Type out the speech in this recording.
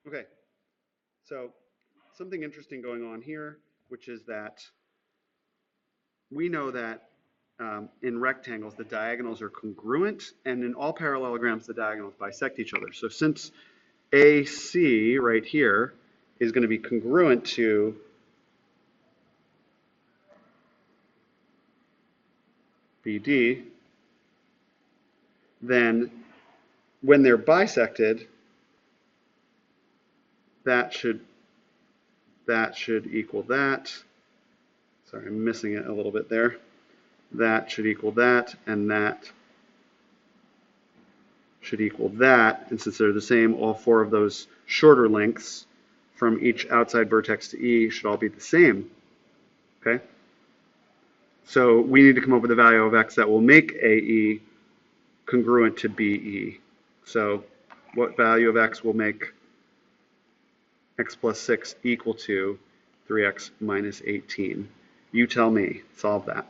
Okay, so something interesting going on here, which is that we know that in rectangles, the diagonals are congruent, and in all parallelograms, the diagonals bisect each other. So since AC right here is going to be congruent to BD, then when they're bisected, that should equal that. Sorry, I'm missing it a little bit there. That should equal that, and that should equal that. And since they're the same, all four of those shorter lengths from each outside vertex to E should all be the same. Okay? So we need to come up with a value of x that will make AE congruent to BE. So what value of x will make x plus 6 equal to 3x minus 18? You tell me. Solve that.